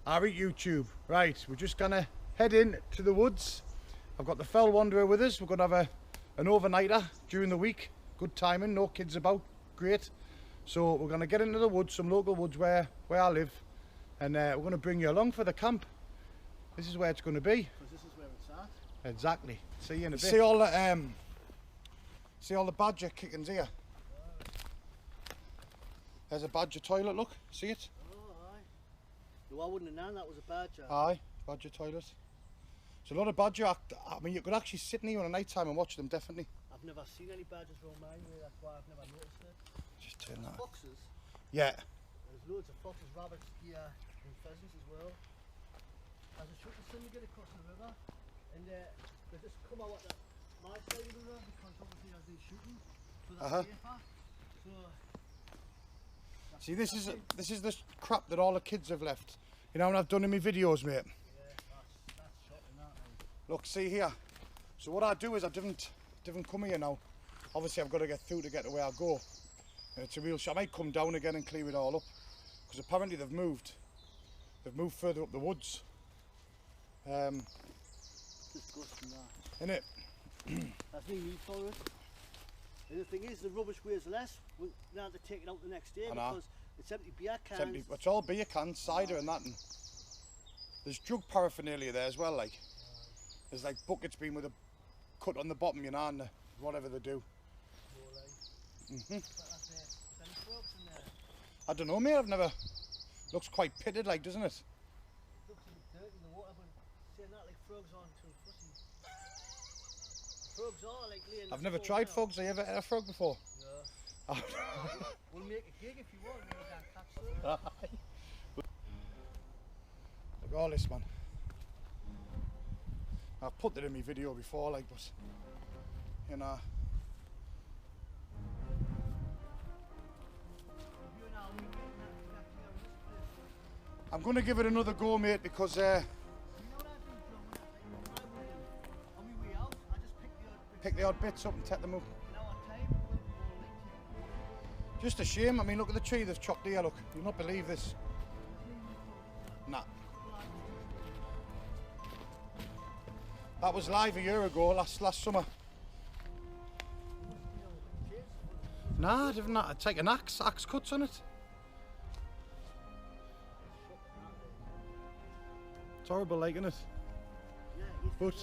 Alright YouTube, right, we're just gonna head in to the woods. I've got the Fell Wanderer with us. We're gonna have an overnighter during the week. Good timing, no kids about, great. So we're gonna get into the woods, some local woods where I live, and we're gonna bring you along for the camp. This is where it's gonna be. Because this is where it's at. Exactly. See you in a bit. See all the badger kickings here. There's a badger toilet, look, see it? Oh, aye. No, I wouldn't have known that was a badger. Aye, badger toilet. There's a lot of badger. I mean, you could actually sit in here on a night time and watch them, definitely. I've never seen any badgers around mine, really. That's why I've never noticed it. Just turn that. Foxes. Yeah. There's loads of foxes, rabbits, deer, and pheasants as well. As a shooting sun, you get across the river, and they just come out at my side of the river because obviously as they're shooting, so that's safer. So. See, this is the crap that all the kids have left. You know, when I've done in my videos, mate. Yeah, that's shocking, that. Look, see here. So what I do is I didn't come here now. Obviously, I've got to get through to get to where I go. And it's a real shot. I might come down again and clear it all up, because apparently they've moved. They've moved further up the woods. Disgusting, that. Isn't it? That's me need for it. And the thing is, the rubbish weighs less. We don't have to take it out the next day because it's empty beer cans. It's all beer cans, cider and that. And there's drug paraphernalia there as well, like. There's like buckets being with a cut on the bottom, you know, and whatever they do. I don't know, mate, I've never... Looks quite pitted, like, doesn't it? Looks a bit dirty in the water, but saying that, like, frogs aren't too fussy. Frogs are like laying. I've never tried frogs. Have you ever had a frog before? No. Oh. We'll make a gig if you want. We'll go and catch them. Look at all this, man. I've put that in my video before, like, but you know. I'm going to give it another go, mate, because pick the odd bits up and take them up. Just a shame. I mean, look at the tree they've chopped here. Look, you'll not believe this. Nah. That was live a year ago, last summer. Nah, I didn't. I'd take an axe cuts on it. It's horrible, like, isn't it? Yeah, but.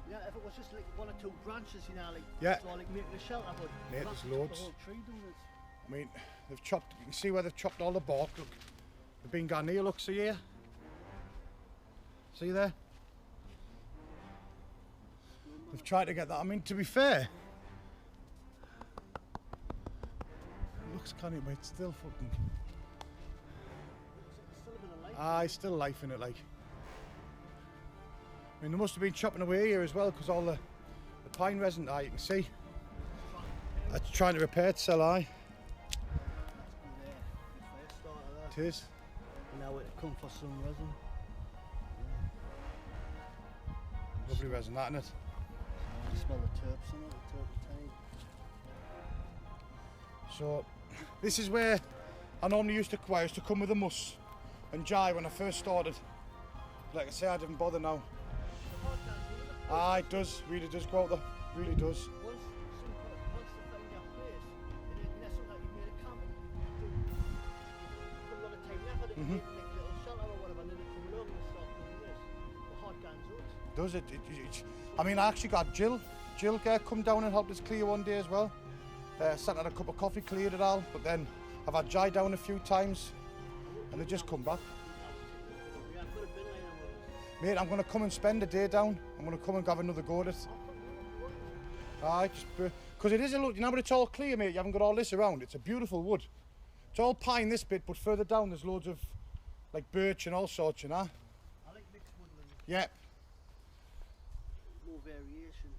Yeah, if it was just like one or two branches, you know, like, yeah. so like making a shelter, but mate, there's loads. The whole tree doing it. I mean, they've chopped, you can see where they've chopped all the bark, look. They've been gone here, look, see here? See there? They've tried to get that, I mean, to be fair, it looks canny, but it's still fucking... It's still a bit of life. Aye, still life in it, like. I mean, they must have been chopping away here as well, because all the pine resin, you can see. It's trying to repair itself, aye. It is. And now it'll come for some resin. Lovely resin, that, isn't it? I smell the terps in it, the turpentine. So, this is where I normally used to come with a muss and Jai when I first started. Like I say, I didn't bother now. Ah, it does, really does go out there, really does. Once they find your place, and that's something like you've made a camp, you put a lot of time and effort into making a little shelter or whatever, and then they come along and start doing this. The hard guns out. Does it? I mean, I actually got Jill come down and helped us clear one day as well. Sat had a cup of coffee, cleared it all, but then I've had Jai down a few times, and they just come back. Mate, I'm going to come and spend a day down. I'm going to come and have another go at it. Aye, because it is a look, you know, but it's all clear, mate. You haven't got all this around. It's a beautiful wood. It's all pine this bit, but further down there's loads of like birch and all sorts, you know. I like mixed woodland. Yeah. More variation.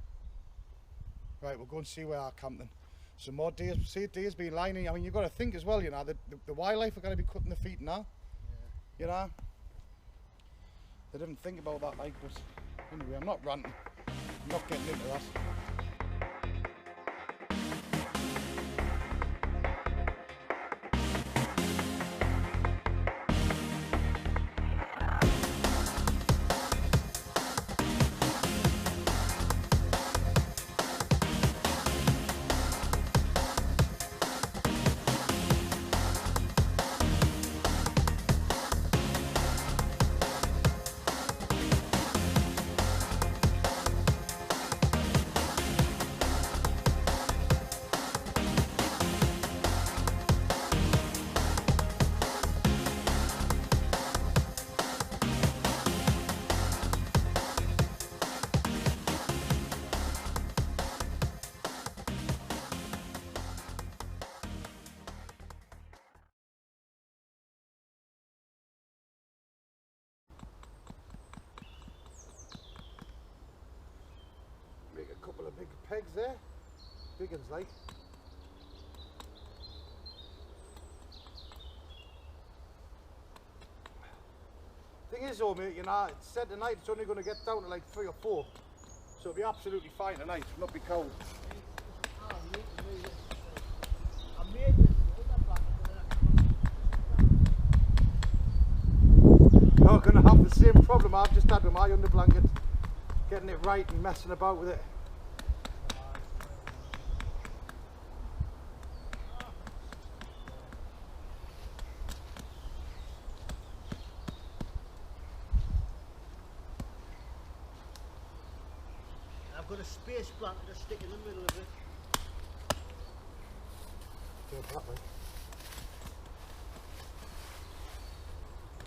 Right, we'll go and see where our camp then. Some more deers. See, deer's been lining. I mean, you've got to think as well, you know, the wildlife are going to be cutting their feet now. Yeah. You know. They didn't think about that, like, but anyway, I'm not ranting. I'm not getting into that. pegs there. Big ones like. Thing is though mate, you know, it said tonight it's only going to get down to like 3 or 4. So it'll be absolutely fine tonight, not be cold. You're going to have the same problem I've just had with my under blanket. Getting it right and messing about with it. I've got a space blanket to stick in the middle of it. Do it that way.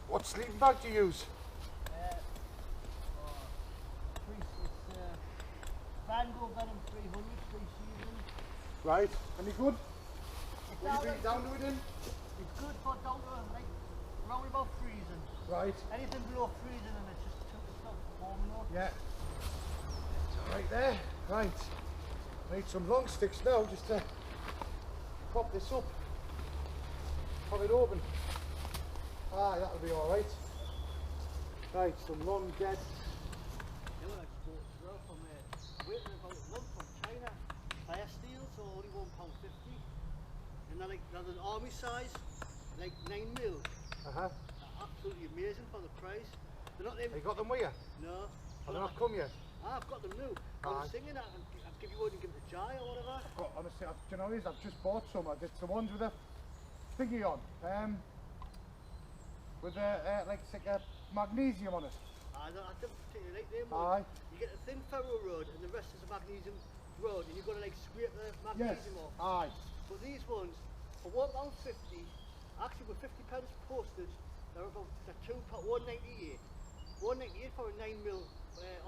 What sleeping bag do you use? Vango Venom 300 pre-season. Right, any good? What do you bring down to it in? It's good for down to like around about freezing. Right. Anything below freezing and it's just it's not warm enough. Yeah. It's right there. Right. I need some long sticks now just to pop this up. Pop it open. Ah, that'll be alright. Right, some long dead. You know what I bought as well from waiting about a month from China. Fire steel, so only £1.50. And they're like they're an army size, like 9mm. Uh-huh. They're absolutely amazing for the price. They're not even. You got them with you? No. Have they not come yet? I've got them new. I was thinking that I'd give you one and give it a try or whatever. Honestly, do you know what it is? I've just bought some. It's the ones with the thingy on. With like magnesium on it. I don't particularly like them Aye. ones. You get a thin ferro rod and the rest is a magnesium rod and you've got to like scrape the magnesium off. Aye. But these ones, for £1.50, actually with £50 postage, they're about £1.98. £1.98 for a 9mm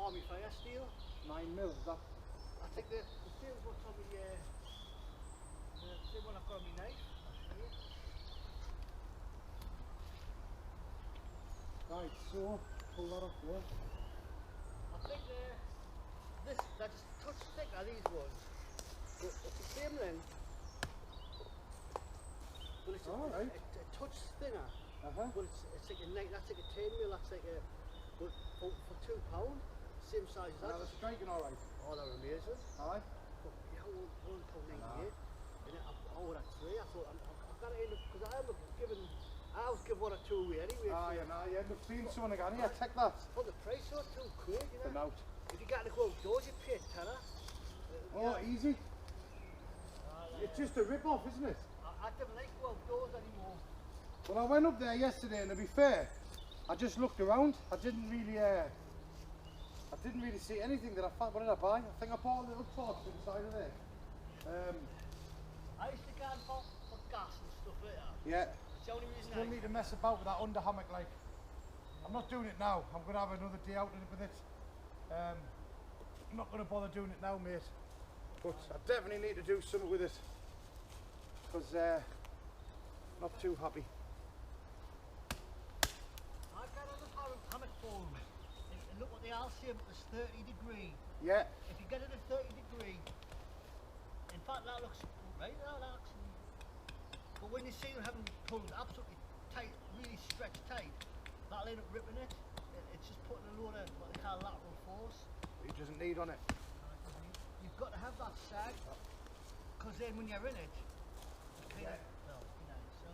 army fire steel. 9mm, is that? I think the same as what's on the same one I've got on my knife. Right, so pull that off there. I think they're just a touch thicker, these ones. But it's the same length. But it's a touch thinner. But it's like that's like a 10mm, that's like a, but for £2, same size as that. They're striking alright. Oh, they're amazing. Aye. But you know, £1.98. And that's three. I thought I've got to end up, because I was given 1 or 2 away anyway. Ah, yeah, no, you end up seeing someone again. Here, take that. For the price, so £2, you know. Out. If you get to go outdoors, you pay a tenner. Oh, easy. It's just a rip-off, isn't it? I don't like go outdoors anymore. Well, I went up there yesterday, and to be fair, I just looked around. I didn't really see anything that I found. What did I buy? I think I bought a little torch inside of there. I used to go and for gas and stuff like that. Yeah. It's the only reason Still need to mess about with that under hammock, like. I'm not doing it now. I'm going to have another day out with it. I'm not going to bother doing it now, mate. But I definitely need to do something with it. Because, not too happy. I got on the hammock forums and look what they all say about this 30°. Yeah. If you get it at 30°, in fact that looks right now actually. But when you see them having pulled absolutely tight, really stretched tight, that'll end up ripping it. It's just putting a load of what they call lateral force. It doesn't need on it. You've got to have that sag, because then when you're in it, you kind of, well, you know, so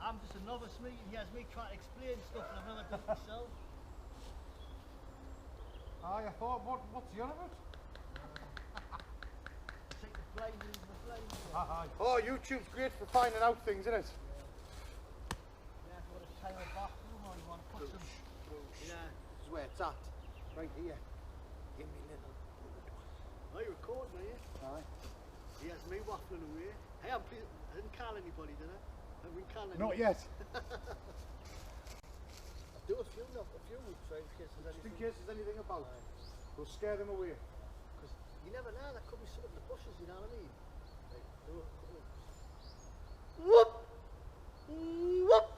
I'm just a novice, me, and here's me trying to explain stuff and I've never done it myself. Aye, I thought, what's the on about? Take the blame into the blame. Oh, YouTube's great for finding out things, isn't it? Yeah, if you want to tail a bathroom or you want to put some, yeah. This is where it's at. Right here. Give me a little. Oh, you're recording, are you? Aye. Here's me waffling away. Hey, I didn't call anybody, did I? I didn't call anybody. Not yet. Do a few weeks, right, in case there's anything. Just in case there's anything about. We'll scare them away. Because you never know, there could be something in the bushes, you know what I mean? Like, whoop! Whoop!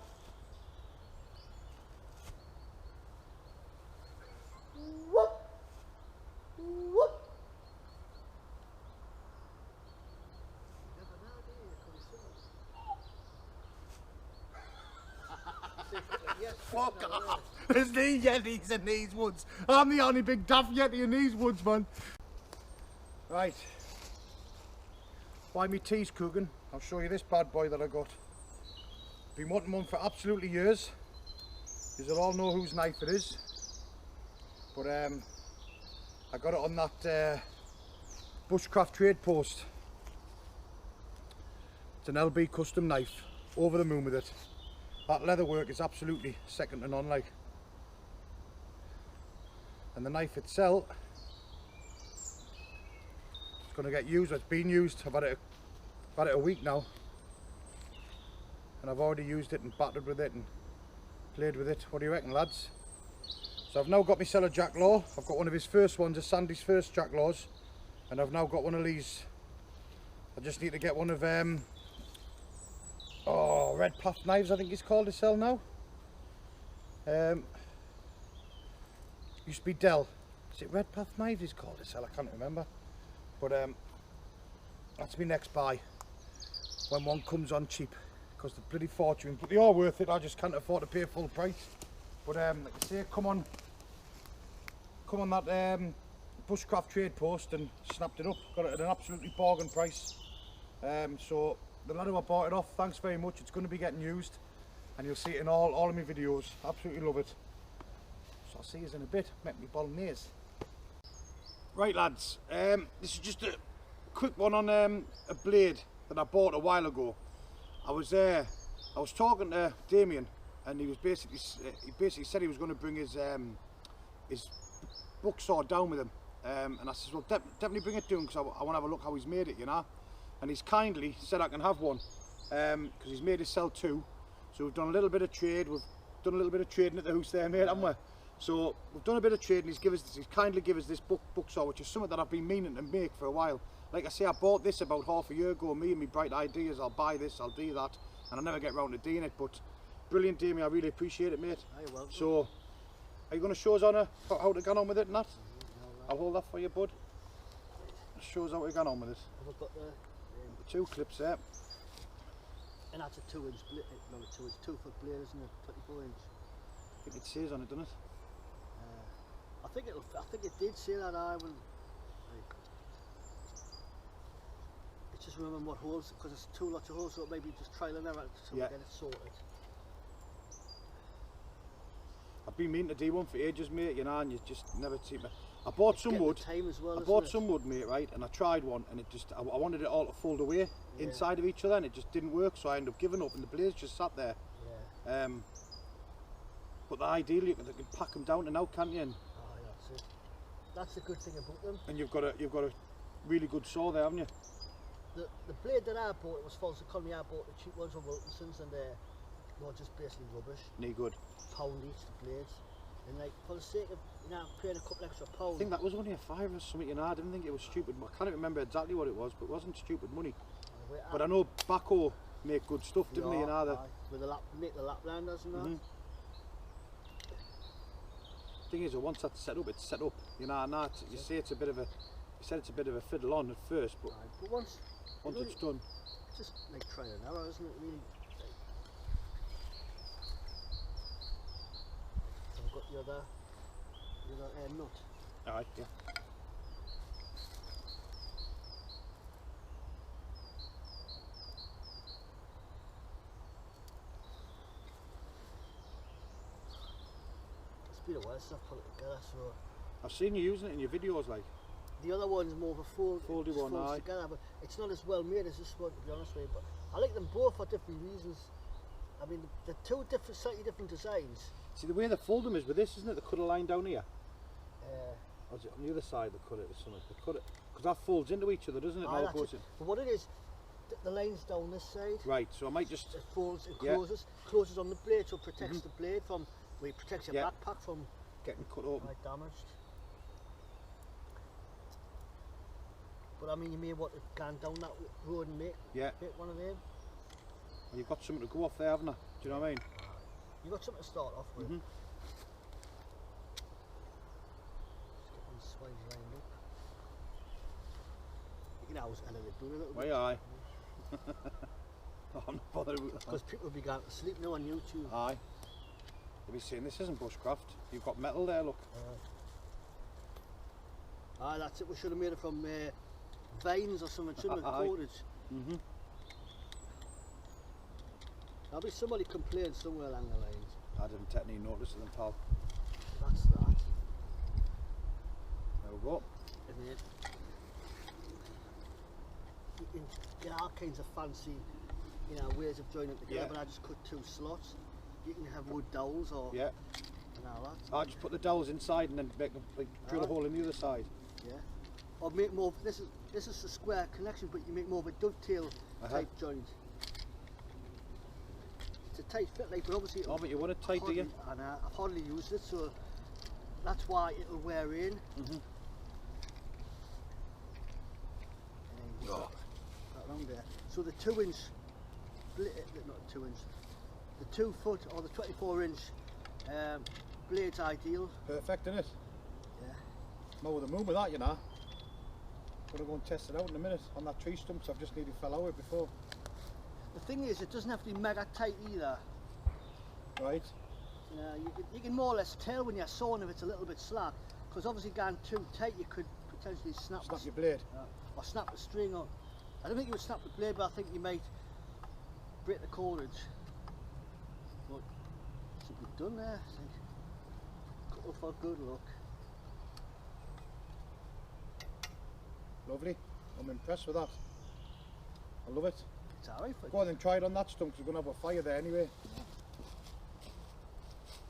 fuck off. There's these Yetis in these woods. I'm the only big daft Yeti in these woods, man. Right. While me tea's cooking, I'll show you this bad boy that I got. Been wanting one for absolutely years. You'll all know whose knife it is. But I got it on that bushcraft trade post. It's an LB custom knife. Over the moon with it. That leather work is absolutely second to none, like. And the knife itself, it's going to get used. It's been used. I've had it a week now, and I've already used it and battered with it and played with it. What do you reckon, lads? So I've now got myself a Jacklaw. I've got one of his first ones, Sandy's first Jacklaws, and I've now got one of these. I just need to get one of Red Path knives, I think it's called, to sell now. Used to be Dell. Is it Red Path knives it's called to sell? I can't remember. But that's my next buy when one comes on cheap, because they're bloody fortune. But they are worth it. I just can't afford to pay full price. But like I say, come on that bushcraft trade post and snapped it up. Got it at an absolutely bargain price. So the lad who I bought it off, thanks very much. It's going to be getting used, and you'll see it in all of my videos. Absolutely love it. So I'll see you in a bit. Make me bolognese. Right, lads, this is just a quick one on a blade that I bought a while ago. I was talking to Damian, and he basically said he was going to bring his buck saw down with him, and I said, well, definitely bring it to him, because I want to have a look how he's made it, you know. And he's kindly said I can have one, because he's made himself two. So we've done a little bit of trade. We've done a little bit of trading at the house there, mate, haven't we? So we've done a bit of trade, and he's kindly given us this buck saw, which is something that I've been meaning to make for a while. Like I say, I bought this about half a year ago. Me and my bright ideas, I'll buy this, I'll do that, and I never get round to doing it. But brilliant, Damian, I really appreciate it, mate. You're welcome. So are you going to show us on how to get on with it and that? I'll hold that for you, bud. Show us how to get on with it. I've got the two clips there. and that's a 2-inch blade, not a 2-inch, 2-foot blade, isn't it? 24-inch. I think it says on it, doesn't it? I think it did say that. It's just remembering what holes, because it's two lots of holes, so maybe just trial and error to get it sorted. I've been meaning to do one for ages, mate, you know, and you just never seem to. I bought some wood. I bought some wood, mate, right, and I tried one, and it just, I wanted it all to fold away inside of each other, and it just didn't work, so I ended up giving up, and the blades just sat there. Yeah. But the ideal, you can pack them down and out, can't you? And that's it. That's the good thing about them. And you've got a really good saw there, haven't you? The blade that I bought, it was false economy. I bought the cheap ones from Wilkinson's, and they're just basically rubbish. No good. £1 each, the blades. And like, for the sake of, paying a couple extra pounds. I think that was only a £5 or something, I didn't think it was stupid. I can't remember exactly what it was, but it wasn't stupid money. But I know Baco make good stuff, didn't they? With the make the laplanders and that. Thing is, once that's set up, it's set up. You say it's a bit of a, fiddle on at first, but once it's done, it's just like trial and error, isn't it? Really. So I've got the other nut. Alright, yeah. It's been a while since I've put it together, so. I've seen you using it in your videos, like. The other one's more of a foldy one, together, but it's not as well made as this one, to be honest with you. But I like them both for different reasons. I mean, they're two slightly different designs. See, the way they fold them is with this, isn't it? They cut a line down here. Or is it on the other side they cut it or something? They cut it because that folds into each other, doesn't it? Now But what it is, the line's down this side. Right. So I might just. It folds and closes on the blade, so it protects the blade from. Well, it protects your backpack from getting cut open. Damaged. But I mean, you may want to go down that road and make one of them. Well, you've got something to go off there, haven't you? Do you know what I mean? You've got something to start off with. Just get these swings lined up. You can always edit it doing a little bit. Aye. I'm not bothered with that. Because people will be going to sleep now on YouTube. Aye. You'll be saying this isn't bushcraft. You've got metal there, look. That's it. We should have made it from vines or something, shouldn't we? Cordage. There'll be somebody complain somewhere along the lines. I didn't take any notice of them, pal. That's that. There we go. And then you can get all kinds of fancy, you know, ways of joining it together. But I just cut 2 slots. You can have wood dowels or and all that. I just put the dowels inside and then make them, like, drill a hole in the other side. Yeah. Or make more. This is a square connection, but you make more of a dovetail type joint. It's a tight fit, like, but obviously. Oh, but you want it tight, do you? And I've hardly used it, so that's why it'll wear in. That around there. So the 2-inch, not 2 inch, the 2 foot or the 24-inch blade's ideal. Perfect, isn't it? Yeah. I'm over the moon with that, you know. Gonna go and test it out in a minute on that tree stump, so I've just nearly fell over it before. The thing is, it doesn't have to be mega tight either. Right. You can more or less tell when you're sawing if it's a little bit slack, because obviously going too tight you could potentially snap your blade. Or snap the string on. I don't think you would snap the blade, but I think you might break the cordage. But it's a good done there, I think. Couple for good luck. Lovely. I'm impressed with that. I love it. It's alright. Go on and try it on that stump, because we're going to have a fire there anyway.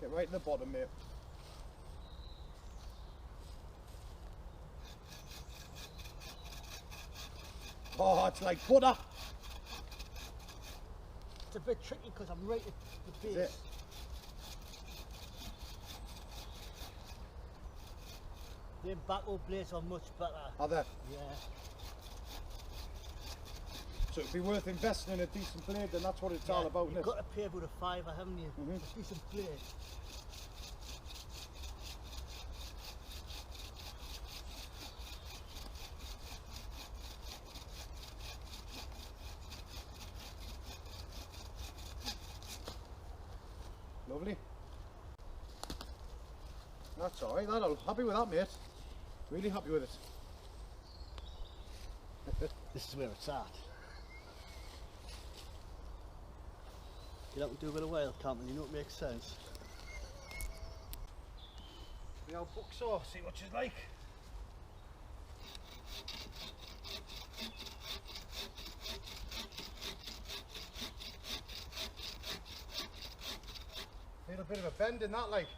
Get right in the bottom, mate. Oh, it's like butter. It's a bit tricky because I'm right at the base. Them backhoe blades are much better. Are they? Yeah. So it'd be worth investing in a decent blade, and that's what it's all about, isn't it? You've got to pay about a £5, haven't you? A decent blade. Lovely. That's alright, I'm happy with that, mate. Really happy with it. This is where it's at. Get out and do a bit of wild camping, you know it makes sense. The old bucksaw, see what she's like. Need a bit of a bend in that, like.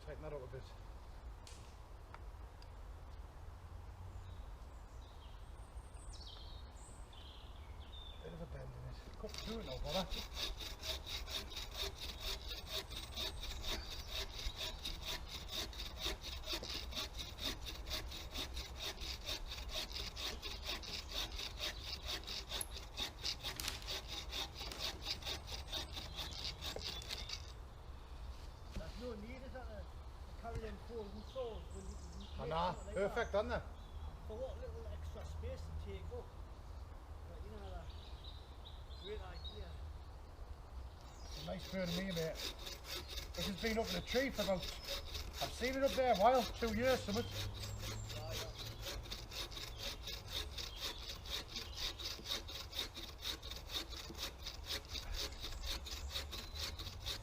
Tighten that up a bit. Bit of a bend in it. Cut through it, no bother. Perfect, aren't they? For what little extra space to take up. But you know, that's a great idea. It's a nice bird of me, mate. This has been up in the tree for about, I've seen it up there a while, 2 years, something.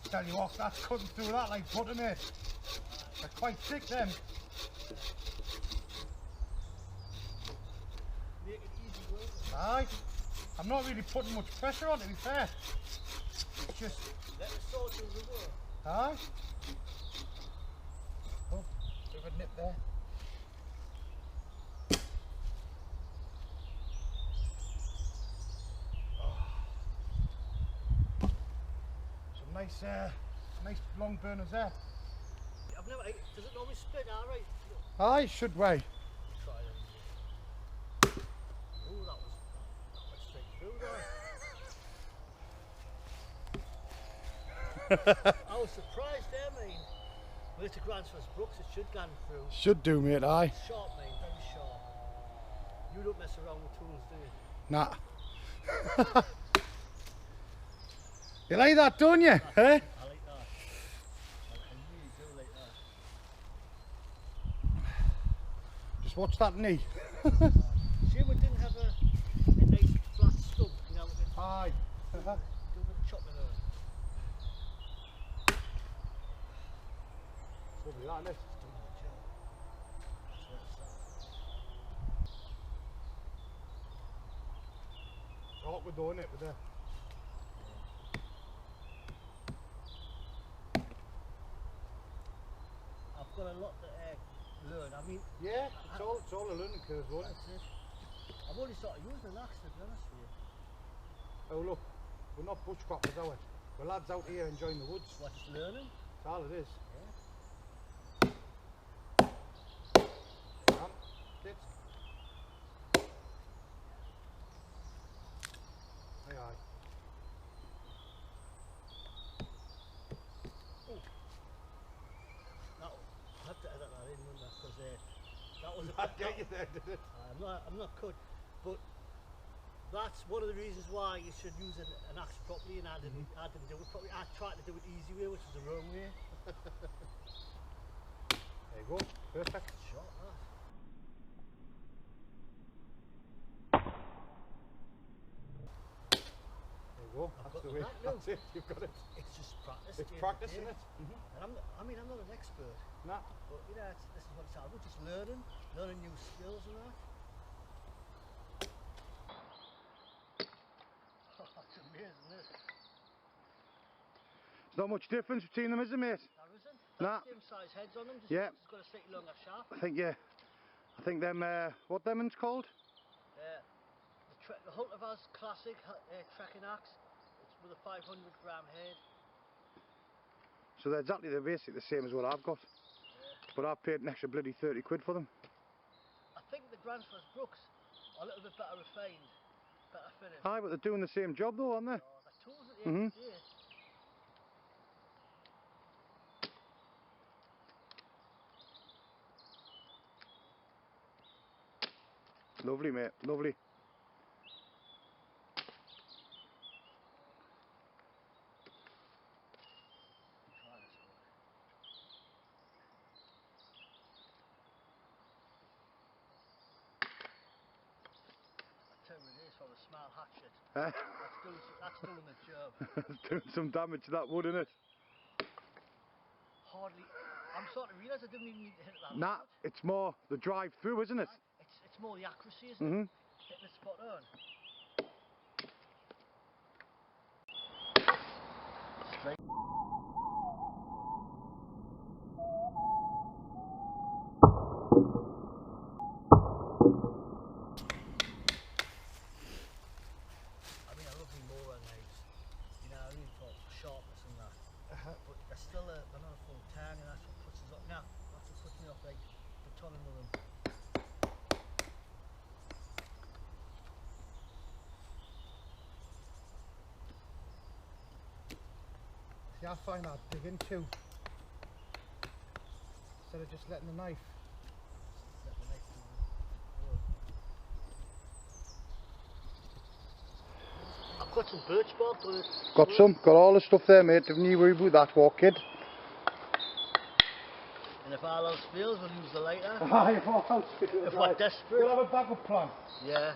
Tell you what, that's cutting through that like butter, mate. They're quite thick, them. Make it easy work. Aye. I'm not really putting much pressure on, to be fair. It's just... Let the saw do the work. Aye. Oh, bit of a nip there. Oh. Some nice long burners there. I've never, does it always split alright? Aye, should weigh. Try it. Oh, that went straight through there. I was surprised there, mate. Well, it's a Grandsford Brooks, it should go through. Should do, mate, aye. Sharp, mate, very sharp. You don't mess around with tools, do you? Nah. You like that, don't you? Eh? I like that. I really do like that. Just watch that knee. Shame we didn't have a nice flat stump, you know, we could Aye. do a bit of chopping on it. Lovely, that, isn't it? It's awkward though, isn't it, with the... I've got a lot to learn. I mean, Yeah, it's all a learning curve, though, isn't that's it. I've only started using an axe, to be honest with you. it? Oh look, we're not bushcrafters, are we? We're lads out here enjoying the woods. What, just learning? That's all it is. Yeah. Come, kids. Aye, aye. Now, I have to edit that in, wouldn't I? Because that was a That get you there, did it? I'm not cut, but that's one of the reasons why you should use an axe properly, and I didn't do it properly. I tried to do it the easy way, which was the wrong way. There you go, perfect. Shot that. There you go, I've that's got the the way. knack now. That's it, you've got it. It's just practice. It's practice, isn't it? And I'm not an expert, Nah. but you know, this is what it's all about, just learning new skills and that. Oh, that's amazing, isn't it? There's not much difference between them, is there, mate? There isn't. Nah. Same size heads on them, just Yeah. it's got a slightly longer shaft. I think, yeah. I think them, what them one's called? The Hultivar's classic trekking axe. It's with a 500-gram head. So they're basically the same as what I've got. Yeah. But I've paid an extra bloody 30 quid for them. I think the Grandsford Brooks are a little bit better refined, better finished. Aye, but they're doing the same job though, aren't they? Oh, the tools at the end of the day. Lovely, mate, lovely. Try this one. I tell you what it is, from a small hatchet. That's doing the job. It's doing some damage to that wood, isn't it? Hardly. I'm starting to realise I didn't even need to hit it that Nah, hard. it's more the drive through, isn't it? It's more the accuracy, isn't it? Hitting it spot on. Straight. I mean, I love the mower knives. You know, I mean, for sharpness and that. But they're still they're not a full tang, and that's what puts us off. Now, that's what puts me off, like the tonning with them. See, I find that digging too. Instead of just letting the knife. Let the knife do it. I've got some birch bark, but it's Got some, got all the stuff there, mate. Don't you worry about that, walk, kid. and if all else fails, we'll use the lighter. Aye, all else fails. If we're desperate. We'll have a backup plan. Yeah.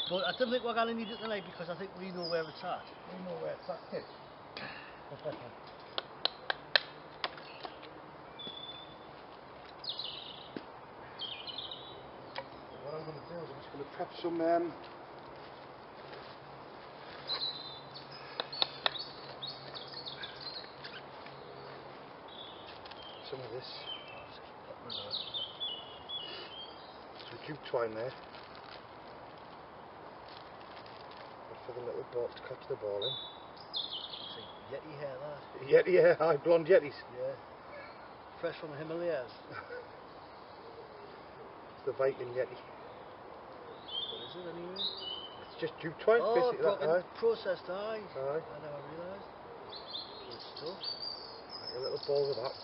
But I don't think we're going to need it tonight because I think we know where it's at. We know where it's at, kid. What I'm going to do is I'm just going to prep some of this. Some jute twine there. For the little boat to catch the ball in. See, Yeti hair that. Yeti, yeah, aye, blonde Yetis. Yeah. Fresh from the Himalayas. It's the Viking Yeti. What is it anyway? It's just jute twine, Oh, basically. broken, That, processed aye. aye. I never realised. Good stuff. Make a little ball with that.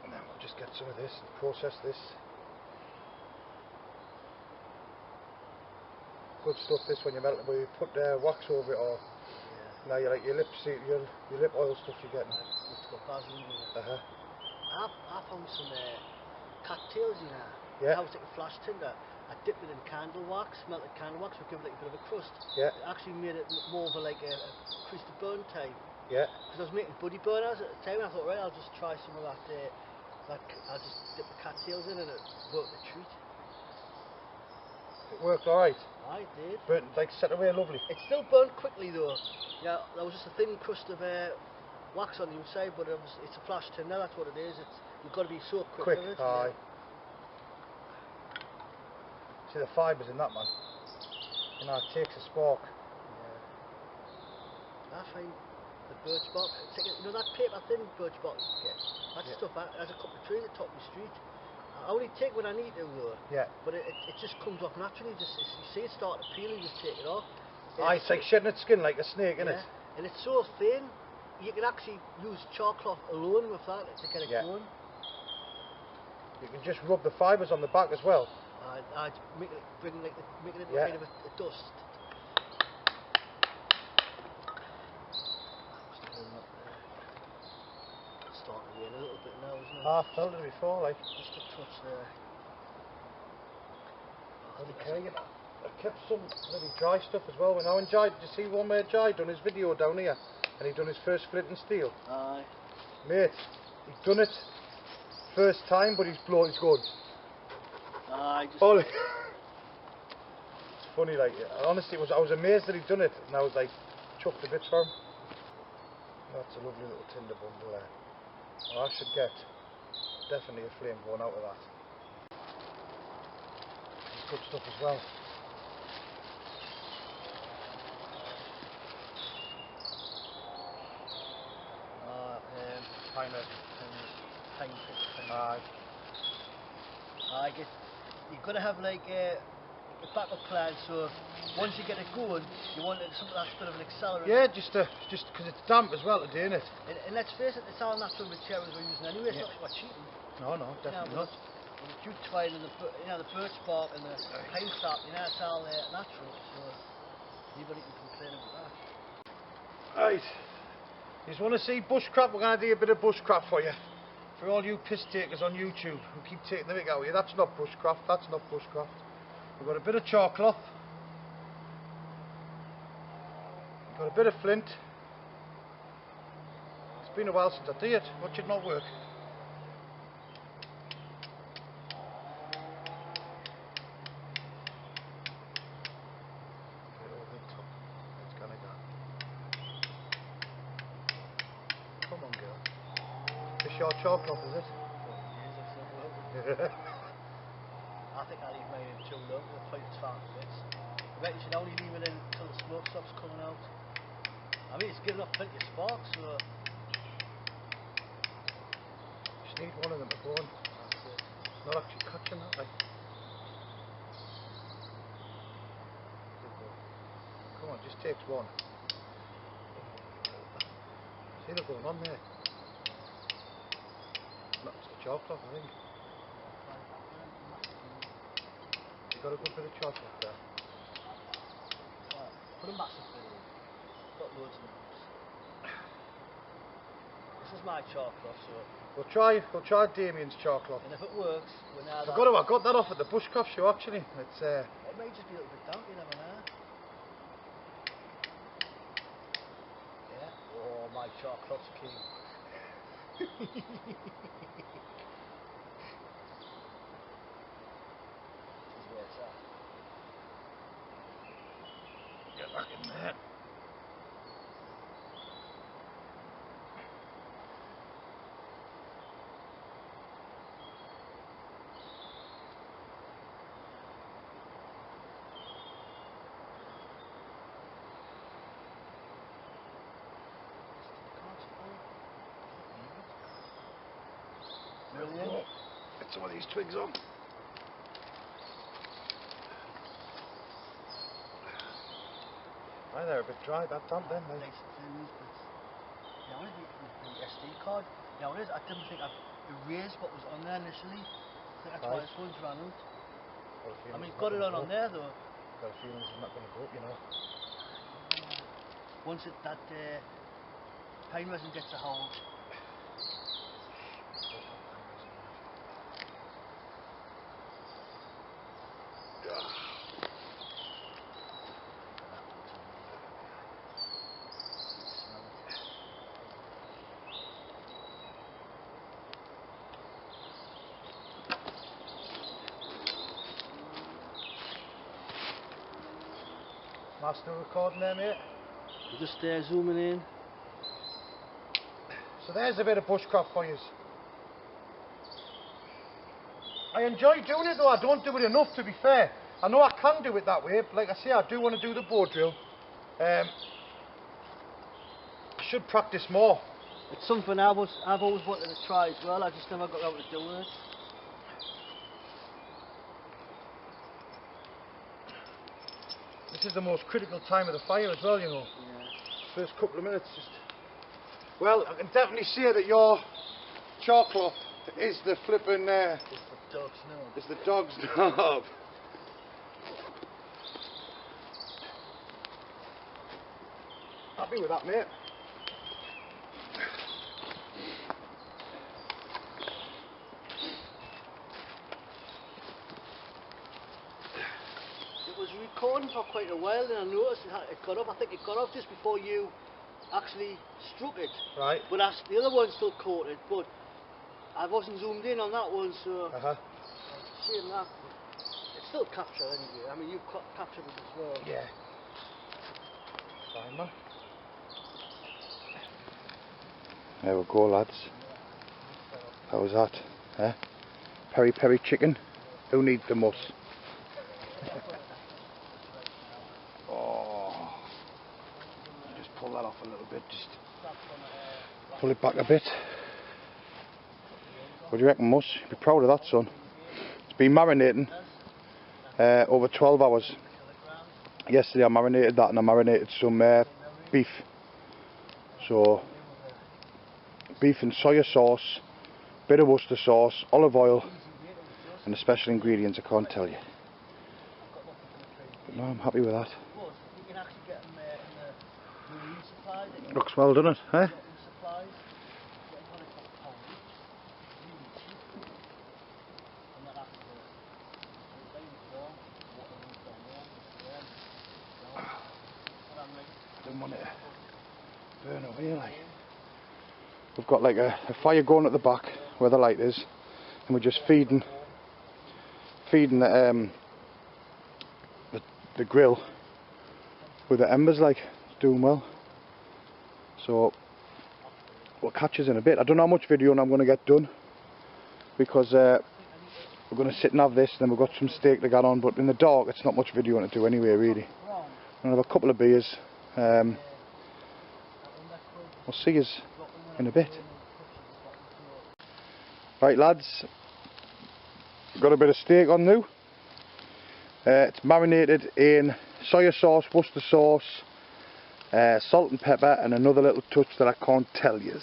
And then we'll just get some of this and process this. Good stuff this when you melt it, where you put wax over it or Now you like your lip oil stuff you're getting. It's got basil in it. Uh-huh. I found some cattails in there. Yeah. I was like a flash tinder. I dipped it in candle wax, melted candle wax, would give it like a bit of a crust. Yeah. It actually made it more of a crispy burn type. Yeah. Because I was making buddy burners at the time, and I thought, right, I'll just try some of that. I'll just dip the cattails in, and it worked a treat. It worked alright. I did. Burnt, like, set away lovely. It still burnt quickly though. Yeah, there was just a thin crust of wax on the inside, but it's a flash tinder. That's what it is. You've got to be so quick with it. Aye. Yeah. See the fibres in that, man. You know, it takes a spark. Yeah. I find the birch bark, it's like, you know that paper thin birch bark you get? That stuff, there's a couple of trees at the top of the street. I only take when I need to though. Yeah. But it just comes off naturally. Just you see it start to peel, you just take it off. It's like shedding its skin like a snake, isn't it? And it's so thin, you can actually use chalk-cloth alone with that to get it going. You can just rub the fibres on the back as well. I'd make it into a kind of a dust. It's starting to rain a little bit now, isn't it? I felt it before, like. Just a touch there. Okay, I kept some bloody dry stuff as well. When I enjoyed, did you see one where Jai done his video down here, and he done his first flint and steel? Aye. Mate, he done it first time, but he's blown his gun. Aye. It's funny, like, honestly, I was amazed that he'd done it, and I was like, chuffed a bit for him. That's a lovely little tinder bundle there. Well, I should get definitely a flame going out of that. It's good stuff as well. Pine Aye. I guess you've got to have like a backup plan, so once you get it going, you want something that's a bit of an accelerant. Yeah, just because it's damp as well today, isn't it? And let's face it, it's all natural materials we're using anyway. It's not like we're cheating. No, definitely not. The jute twine and the birch bark and the pine sap, it's all natural. So anybody can complain about that. Right. You just want to see bushcraft? We're going to do a bit of bushcraft for you. For all you piss takers on YouTube who keep taking the mick out of you, that's not bushcraft, that's not bushcraft. We've got a bit of chalk cloth. We've got a bit of flint. It's been a while since I did it. Watch it not work. Come on, girl. This your chalk cloth, is it? I think I'll leave mine in too long. We'll find it's far bits. I bet you should only leave it in until the smoke stops coming out. I mean, it's giving up plenty of sparks, so. Just need one of them to go on. That's it. Not actually catching that, like. Come on, just takes one. See, they're going on there. It's the chalk cloth, I think. You got a good bit of chalk cloth there. Put a massive bit in. Got loads of them. This is my chalk cloth, so. We'll try Damian's chalk cloth. And if it works, we'll now. I got that off at the bushcraft show actually. It's it may just be a little bit damp, you never know. Yeah. Oh, my chalk cloth's king. Get back in there. Get some of these twigs on. They're a bit dry, that damp then. Nice thin bits. Yeah, I want the SD card. Yeah, I didn't think I'd erased what was on there initially. I think that's why this one's run out. I mean, got it on there though. Got a feeling it's not going to go up, you know. once that pine resin gets a hold. Am I still recording there, mate? We're just zooming in. So there's a bit of bushcraft for you. I enjoy doing it though, I don't do it enough to be fair. I know I can do it that way, but like I say, I do want to do the bow drill. I should practice more. It's something I've always wanted to try as well, I just never got around to doing it. This is the most critical time of the fire as well, you know. Yeah. First couple of minutes just... Well, I can definitely say that your chocolate is the flipping... It's the dog's knob. It's the dog's knob. Happy with that, mate? It was recording for quite a while and I noticed it got off. I think it got off just before you actually struck it. Right. But the other one still caught it, but I wasn't zoomed in on that one, so seeing that, it's still captured anyway. I mean, you've captured it as well. Yeah. Fine, man. There we go, lads. How was that? Eh? Peri peri chicken. Who needs the muss? Oh. Just pull that off a little bit. Just pull it back a bit. What do you reckon, Muss? You'd be proud of that, son. It's been marinating over 12 hours. Yesterday I marinated that and I marinated some beef. So, beef and soya sauce, bit of Worcester sauce, olive oil, and the special ingredients I can't tell you. But no, I'm happy with that. Looks well, doesn't it? Eh? Don't want it to burn away like. We've got like a fire going at the back where the light is, and we're just feeding the grill with the embers, like. It's doing well. So we'll catch us in a bit. I don't know how much video I'm going to get done because we're going to sit and have this, and then we've got some steak to get on, but in the dark it's not much video to do anyway, really. I'm going to have a couple of beers. We'll see us in a bit. Right, lads, got a bit of steak on now. It's marinated in soya sauce, Worcester sauce, salt and pepper, and another little touch that I can't tell you.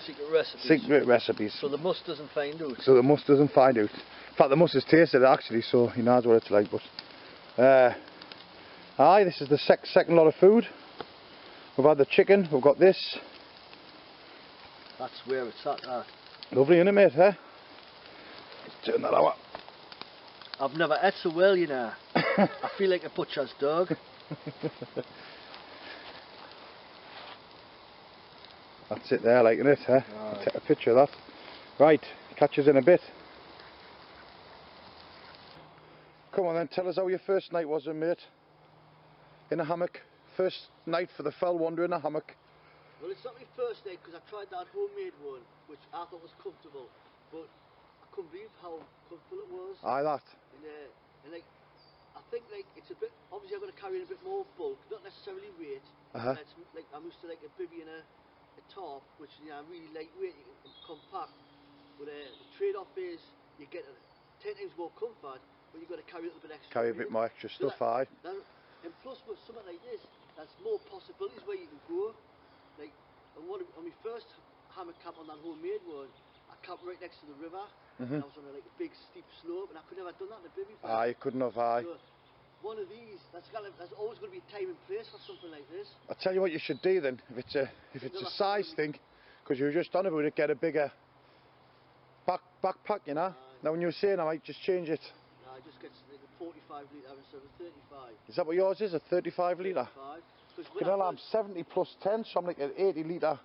Secret recipes. Secret recipes. So the muss doesn't find out. So the muss doesn't find out. In fact, the muss has tasted it actually, so he knows what it's like. But aye, this is the second lot of food. We've had the chicken. We've got this. That's where it's at. That. Lovely, innit, mate? Eh? Let's turn that over. I've never ate so well, you know. I feel like a butcher's dog. That's it there, like, innit? Eh? Right. Take a picture of that. Right, catch us in a bit. Come on then, tell us how your first night was then, mate. In a hammock. First night for the fell wander in a hammock. Well, it's not my first night because I tried that homemade one, which I thought was comfortable, but I couldn't believe how comfortable it was. Aye, that. And like, I think like it's a bit. Obviously, I'm going to carry in a bit more bulk, not necessarily weight. It's like I'm used to like a bivvy and a tarp, which really lightweight and compact. But the trade-off is you get 10 times more comfort, but you've got to carry a little bit extra. Carry a bit more extra stuff, aye. And plus with something like this, there's more possibilities where you can go. Like on my first hammock camp on that homemade one, I camped right next to the river, and I was on a big steep slope, and I could never have done that in a bivvy. Aye, you couldn't have, aye. So one of these, there's always going to be a time and place for something like this. I'll tell you what you should do then, if it's a size thing, because you were just on about it, get a bigger backpack, you know. Now when you were saying I might just change it. No, I just get like a 45 litre instead of 35. Is that what yours is, a 35 litre? 35. You know, I'm 70 plus 10, so I'm like an 80 litre.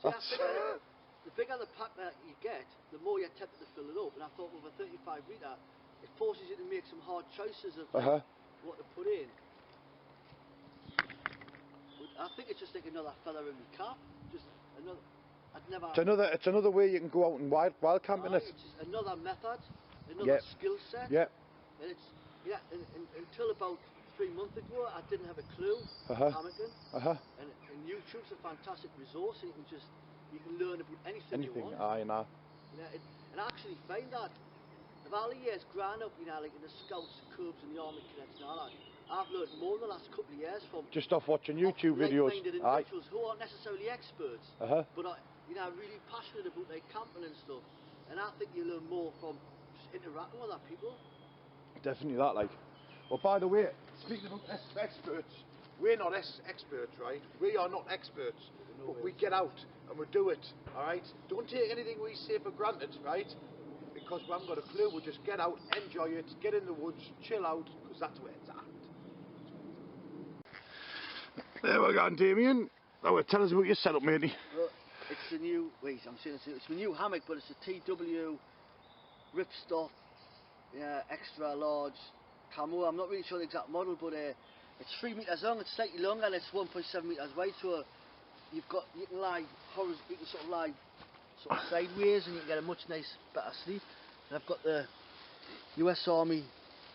That's... The bigger the pack that you get, the more you're tempted to fill it up. And I thought with a 35 litre, it forces you to make some hard choices of what to put in. But I think it's just like another feather in the cap. Just another. It's another way you can go out and wild camping. It's just another method, another skill set. Yeah. And it's until about 3 months ago, I didn't have a clue hammocking. And YouTube's a fantastic resource, and you can learn about anything you want. I know. And I actually find that of all the years growing up, you know, like in the Scouts, Cubs, and the Army Cadets and all that, I've learned more in the last couple of years from just off watching YouTube videos. Individuals who aren't necessarily experts, but are, you know, really passionate about like camping and stuff. And I think you learn more from just interacting with other people. Definitely that, like. Well, by the way, speaking about experts, we're not experts, right? We are not experts, but we get out and we do it, alright? Don't take anything we say for granted, right? Because we haven't got a clue, we'll just get out, enjoy it, get in the woods, chill out, because that's where it's at. There we go, Damien. Oh, tell us about your setup, matey. Well, it's the new, it's the new hammock, but it's a TW ripstop, extra large camo. I'm not really sure the exact model, but it's 3 metres long, it's slightly longer, and it's 1.7 metres wide, so you can lie sort of sideways, and you can get a much better sleep. And I've got the US Army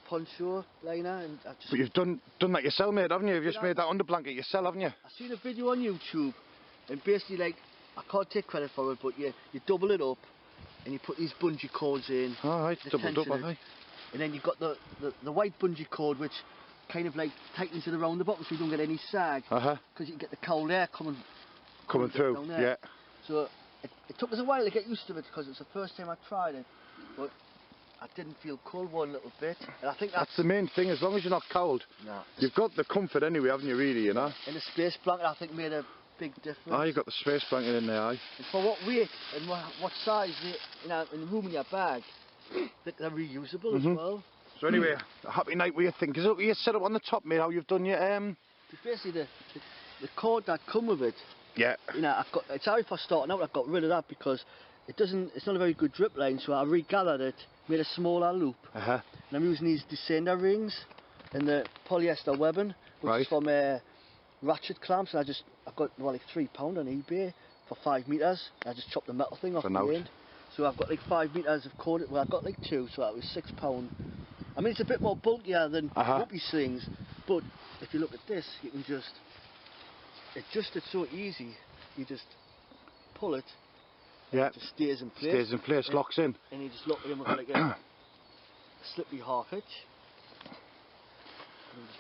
poncho liner, and I've just... But you've done that yourself, mate, haven't you? You've just made that under blanket yourself, haven't you? I've seen a video on YouTube, and basically, like, I can't take credit for it, but you double it up, and you put these bungee cords in. Alright, doubled up, haven't I? And then you've got the white bungee cord, which kind of like tightens it around the bottom so you don't get any sag. Because you can get the cold air coming through, yeah. So it took us a while to get used to it, because it's the first time I tried it. But I didn't feel cold one little bit. And I think that's the main thing, as long as you're not cold. No. You've got the comfort anyway, haven't you, really, you know? And the space blanket, I think, made a big difference. Oh, you got the space blanket in there, aye. And for what weight and what size, in the room in your bag, they're reusable as well. So anyway, a happy night with your thing. Because look, you set up on the top, mate, how you've done your Basically, the cord that come with it. Yeah. You know, it's sorry for starting out. I've got rid of that because it's not a very good drip line. So I regathered it, made a smaller loop, and I'm using these descender rings and the polyester webbing, which is from ratchet clamps. And I've got like £3 on eBay for 5 metres. I just chopped the metal thing off the end. So I've got like 5 metres of cord. Well, I've got like 2, so that was £6. I mean, it's a bit more bulkier than whoopee slings, but if you look at this, you can just it's so easy. You just pull it, and it just stays in place. Stays in place, locks in. And you just lock it in with like a slippery half hitch.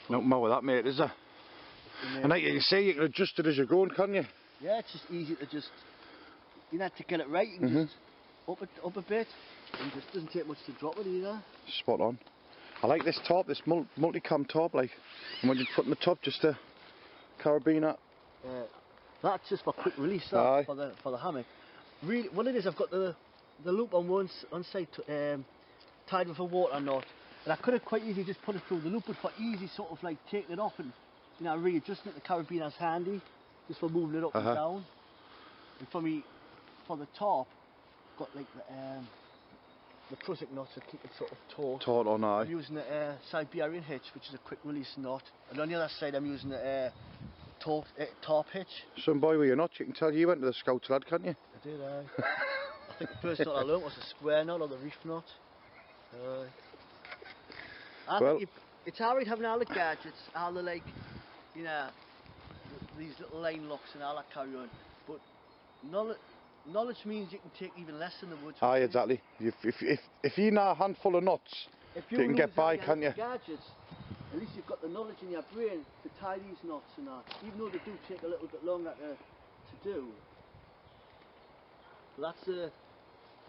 Nothing more with that, mate, is there? And like you say, you can adjust it as you're going, can't you? Yeah, it's just easy to just, to get it right, you can just up a bit, and it just doesn't take much to drop it either. Spot on. I like this top, this multi-cam top, like, and when you put in the top, just a carabiner. That's just for quick release, that, for the hammock. Really, what it is, I've got the loop on one side tied with a water knot, and I could have quite easily just put it through the loop, but for easy sort of like taking it off and readjusting it, the carabiner's handy, just for moving it up and down. And for the top, got like the prusik knot to keep it sort of taut. Taut on, aye. I'm using the Siberian hitch, which is a quick release knot, and on the other side I'm using the top hitch. Some boy with your knots, you can tell you went to the Scouts, lad, can't you? I did, aye. I think the first knot I learnt was the square knot or the reef knot. I think it's alright having all the gadgets, all the these little line locks and all that carry on, but knowledge means you can take even less in the woods. Aye, exactly. If you know a handful of knots, you can get by, can't you? Gadgets, at least you've got the knowledge in your brain to tie these knots and that, even though they do take a little bit longer to do. But that's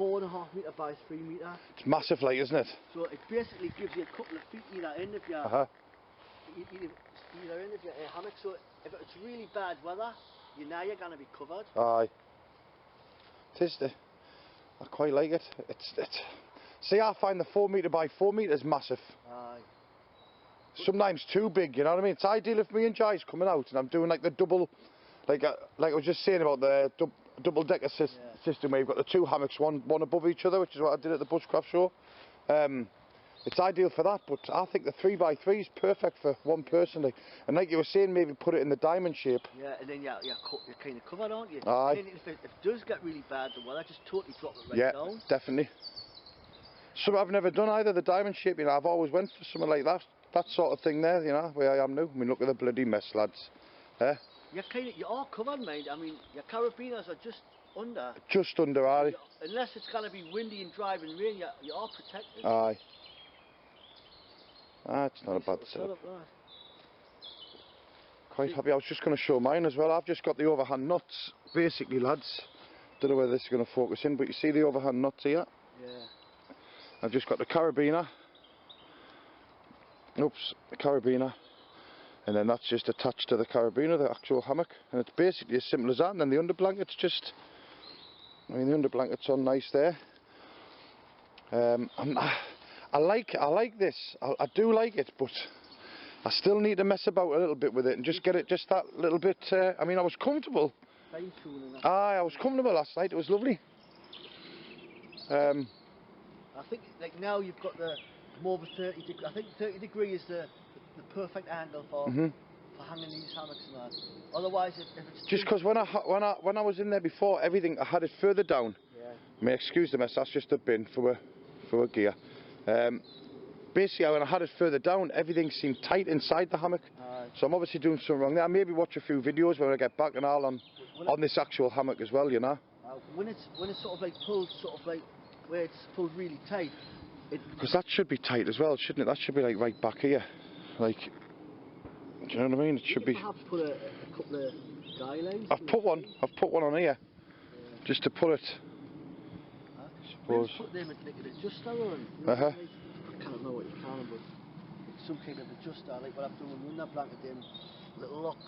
4.5 metre by 3 metre. It's massive, like, isn't it? So it basically gives you a couple of feet either end of your either end of your hammock. So if it's really bad weather, you know you're going to be covered. Aye. It is I quite like it. It's. See, I find the 4 metre by 4 metre is massive. Aye. Sometimes too big, you know what I mean? It's ideal if me and Jai's coming out and I'm doing like the double, like I was just saying about the double decker system where you've got the two hammocks, one above each other, which is what I did at the bushcraft show. It's ideal for that, but I think the 3x3 is perfect for one person. Like, and like you were saying, maybe put it in the diamond shape. Yeah, and then you're kind of covered, aren't you? Aye. And then if it does get really bad, the weather, just totally drop it right down. Yeah, definitely. Something I've never done either, the diamond shape, you know, I've always went for something like that sort of thing there, you know, where I am now. I mean, look at the bloody mess, lads. You are covered, mate. I mean, your carabiners are just under. Just under, aye. Unless it's going to be windy and driving rain, you are protected. Aye. It's not a bad setup. Quite happy. I was just going to show mine as well. I've just got the overhand nuts, basically, lads. Don't know whether this is going to focus in, but you see the overhand nuts here? Yeah. I've just got the carabiner. Oops, the carabiner. And then that's just attached to the carabiner, the actual hammock. And it's basically as simple as that. And then the underblanket's just... I mean, the underblanket's on nice there. I like this. I do like it, but I still need to mess about a little bit with it and just get it just that little bit. I mean, I was comfortable. Aye, I was comfortable last night. It was lovely. I think like now you've got the more of a 30 degree. I think 30 degree is the perfect angle for hanging these hammocks and that. Otherwise, if it's just because when I was in there before, everything I had it further down. Yeah. I mean, excuse the mess. That's just a bin for a gear. Basically, when I had it further down, everything seemed tight inside the hammock. So I'm obviously doing something wrong there. I maybe watch a few videos when I get back and all on this actual hammock as well, you know. When it's sort of like pulled, sort of like where it's pulled really tight. Because that should be tight as well, shouldn't it? That should be like right back here, like. Do you know what I mean? It should be. Perhaps put a couple of guy lines. I've put one on here, just to put it. I suppose. Put them at like an adjuster on. You know, I can't know what you can, but it's some kind of adjuster, like what I'm doing with that blanket, then little lock,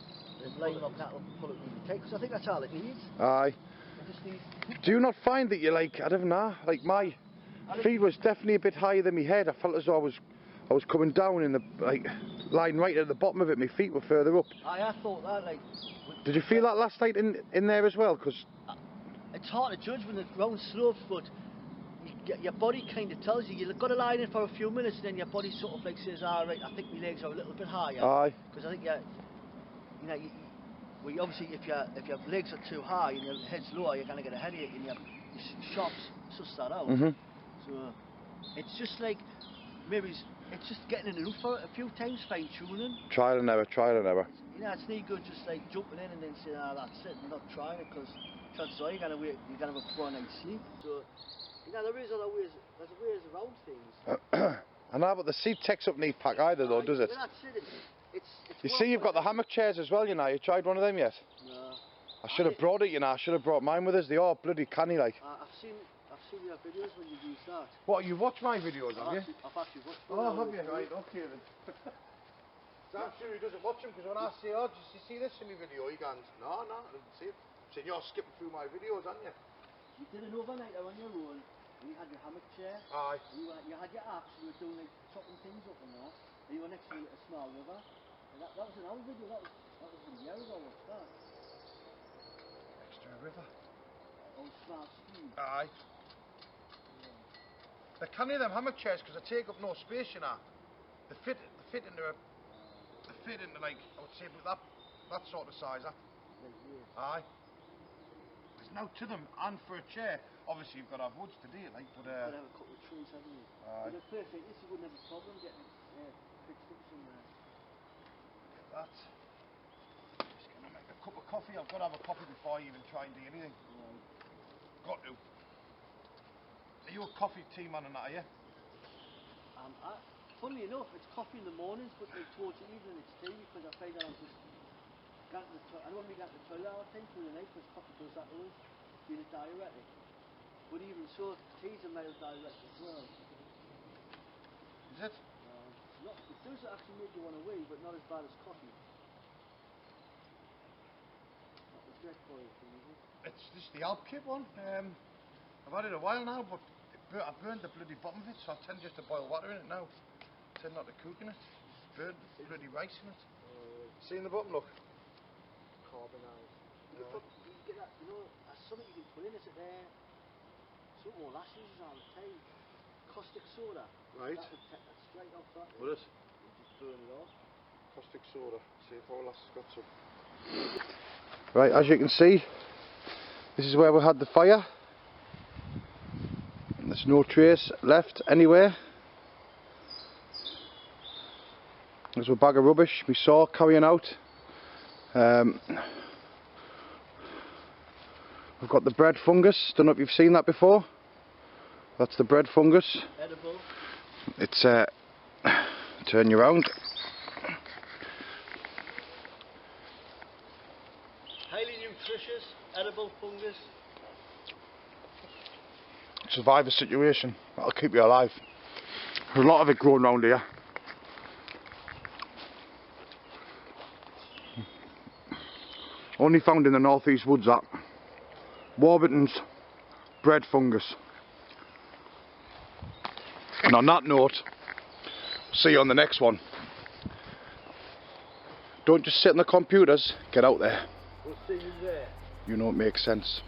and line lock that will pull it really tight. Because I think that's all it needs. Aye. It just needs. Do you not find that you're like, I don't know, like my feet was definitely a bit higher than my head. I felt as though I was coming down in the like line right at the bottom of it. My feet were further up. I thought that like. Did you feel that last night in there as well? Because it's hard to judge when the ground slopes, but your body kind of tells you. You've got to lie in for a few minutes, and then your body sort of like says, "All right, I think my legs are a little bit higher." Aye. Because I think well, obviously if your legs are too high and your head's lower, you're going to get a headache, and your shops suss that out. So it's just like maybe it's just getting in the loop for it a few times, fine tuning. Trial and error. You know, it's not good just like jumping in and then saying, "Ah, that's it," and not trying it, because chances are you're gonna have a poor night's sleep. So you know, there's ways around things. I know, but the seat takes up neat pack either though, does it? Well, that's it. It's you see, you've got the hammock chairs as well, you know. You tried one of them yet? No. I should have brought it, you know. I should have brought mine with us. They are bloody canny, like. I've seen your videos when you use that. What, you watch my videos, have you? I've actually watched them. Oh, have you? Right, okay then. So I'm sure he doesn't watch them, because when I say, "Oh, did you see this in my video?" he goes, no, I didn't see it. I'm saying, you're skipping through my videos, aren't you? You did an overnighter on your own, and you had your hammock chair. Aye. You had your axe, and you were doing like chopping things up and that. And you were next to a small river. And that was an old video. That was a year ago. What's that? Next to a river. Old small stream. Aye. Yeah. They're canny, them hammock chairs, because they take up no space, you know. They fit into like, I would say, that sort of size. That. Aye. There's no to them, and for a chair, obviously you've got to have woods to do it, like, but you've got to have a couple of trees, haven't you? Aye. But at first, like this, you wouldn't have a problem getting it fixed up somewhere. That. Just gonna make a cup of coffee. I've got to have a coffee before I even try and do anything. Got to. Are you a coffee tea man and that, are you? Funnily enough, it's coffee in the mornings, but like towards the evening it's tea, because I find that I'm just I don't want to get to the toilet all the time through the night, because coffee does that to us, being a diuretic. But even so, teas are made direct as well. Is it? It's not, it does actually make you want to wee, but not as bad as coffee. Not the great boy thing, is it? It's just the Alp Kip one. I've had it a while now, but I've burned the bloody bottom of it, so I tend just to boil water in it now. I tend not to cook in it. Burnt the bloody rice in it. See in the bottom, look. Carbonised. You can get that, you know, that's something you can put in, is it there? Some more lashes around the time. Caustic soda. Right. That would take that straight off that. Would it? You just burn it off. Caustic soda. See if our lass has got some. Right, as you can see, this is where we had the fire. And there's no trace left anywhere. There's a bag of rubbish we saw carrying out. We've got the bread fungus. Don't know if you've seen that before. That's the bread fungus. Edible. It's turn you around. Highly nutritious, edible fungus. Survive a situation. That'll keep you alive. There's a lot of it growing around here. Only found in the northeast woods, that. Warburton's bread fungus. And on that note, see you on the next one. Don't just sit on the computers, get out there. We'll see you there. You know it makes sense.